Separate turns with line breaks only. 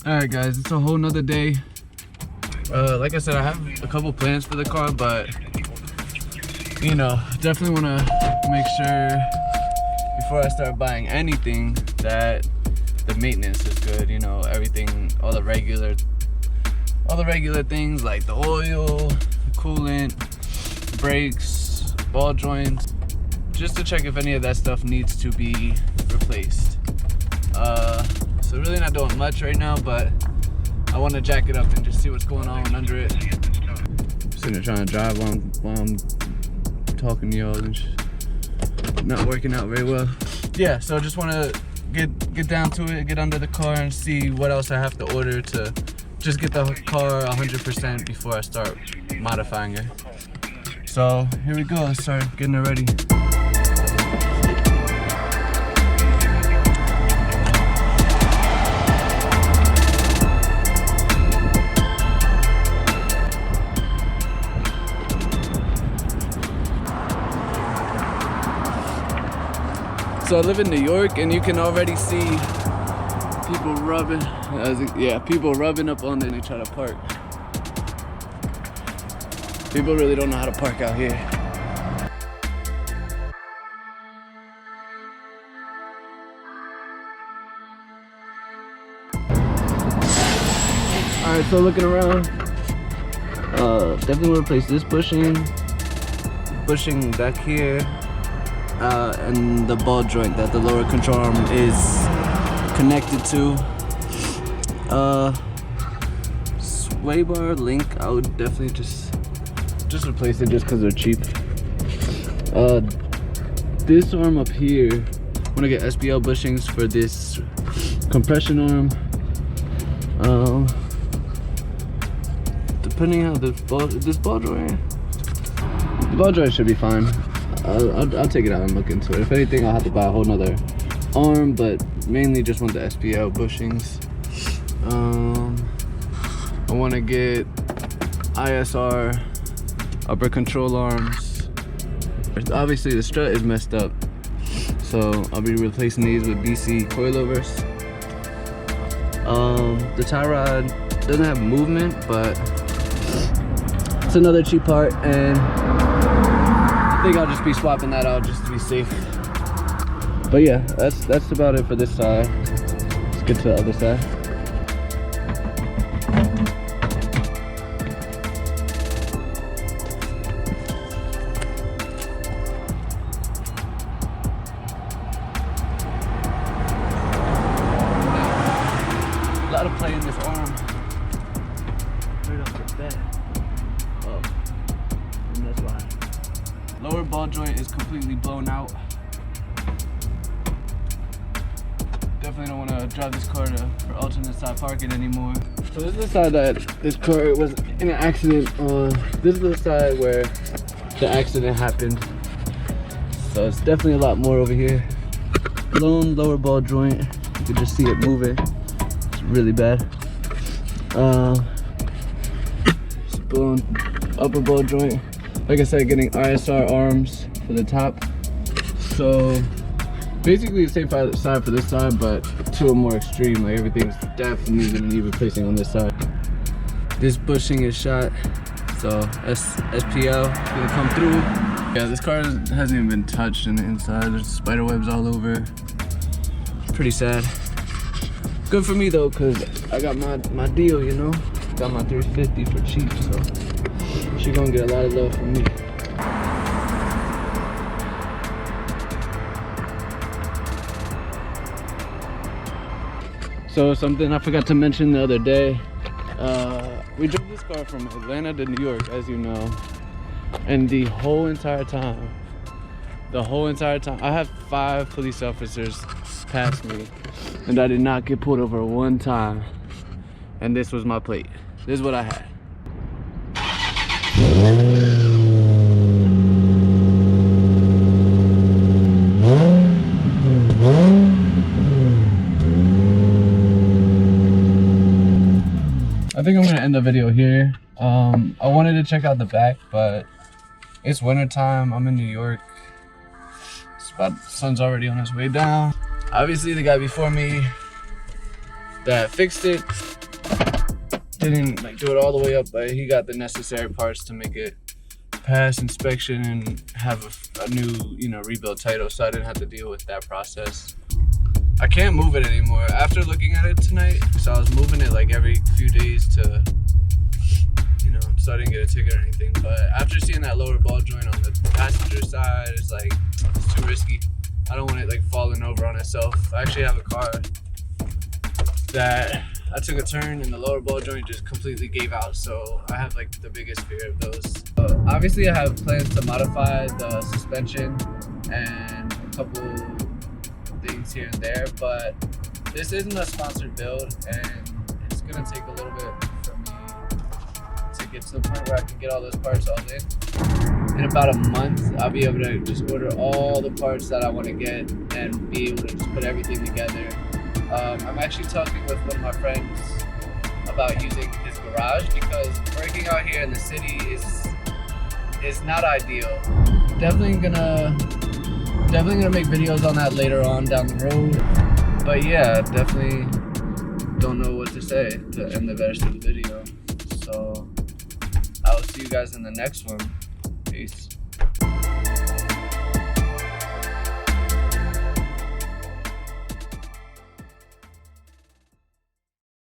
Alright guys, it's a whole nother day. Like I said, I have a couple plans for the car, but you know, definitely want to make sure before I start buying anything that the maintenance is good. You know, everything, all the regular things like the oil, the coolant, brakes, ball joints, just to check if any of that stuff needs to be replaced. So really not doing much right now, but I want to jack it up and just see what's going on under it. I'm sitting there trying to drive while I'm talking to y'all and not working out very well. Yeah, so just want to get down to it, get under the car and see what else I have to order to just get the car 100% before I start modifying it. So here we go, let's start getting it ready. So I live in New York, and you can already see people rubbing, people rubbing up on it and they try to park. People really don't know how to park out here. Alright, so looking around, definitely want to replace this bushing back here. And the ball joint that the lower control arm is connected to. Sway bar link, I would definitely just replace it just because they're cheap. This arm up here, I'm gonna get SBL bushings for this compression arm. Depending how the ball joint should be fine. I'll take it out and look into it. If anything, I'll have to buy a whole nother arm, but mainly just want the SPL bushings. I want to get ISR upper control arms. Obviously the strut is messed up, so I'll be replacing these with BC coilovers. The tie rod doesn't have movement, but it's another cheap part, and I think I'll just be swapping that out just to be safe. But yeah, that's about it for this side. Let's get to the other side. A lot of play in this arm. Right off the bat. Oh, and that's why. Lower ball joint is completely blown out. Definitely don't want to drive this car for alternate side parking anymore. So this is the side that this car was in an accident on. This is the side where the accident happened. So it's definitely a lot more over here. Blown lower ball joint. You can just see it moving. It's really bad. It's blown upper ball joint. Like I said, getting ISR arms for the top. So basically the same side for this side, but to a more extreme. Like everything's definitely gonna need replacing on this side. This bushing is shot, so SPL is gonna come through. Yeah, this car hasn't even been touched in the inside. There's spiderwebs all over. It's pretty sad. Good for me though, cause I got my deal, you know. Got my 350 for cheap, so she gonna get a lot of love from me. So something I forgot to mention the other day, we drove this car from Atlanta to New York, as you know, and the whole entire time, I had 5 police officers pass me, and I did not get pulled over one time, and this was my plate. This is what I had. I think I'm gonna end the video here. I wanted to check out the back, but it's winter time. I'm in New York. The sun's already on its way down. Obviously the guy before me that fixed it. Didn't like do it all the way up, but he got the necessary parts to make it pass inspection and have a new, you know, rebuild title, so I didn't have to deal with that process. I can't move it anymore after looking at it tonight, so I was moving it like every few days to, you know, so I didn't get a ticket or anything. But after seeing that lower ball joint on the passenger side, it's like, it's too risky. I don't want it like falling over on itself. I actually have a car that I took a turn and the lower ball joint just completely gave out, so I have like the biggest fear of those. Obviously I have plans to modify the suspension and a couple things here and there, but this isn't a sponsored build and it's gonna take a little bit for me to get to the point where I can get all those parts all in. In about a month, I'll be able to just order all the parts that I want to get and be able to just put everything together. I'm actually talking with one of my friends about using his garage because working out here in the city is not ideal. Definitely gonna make videos on that later on down the road. But yeah, definitely don't know what to say to end the rest of the video. So I will see you guys in the next one. Peace.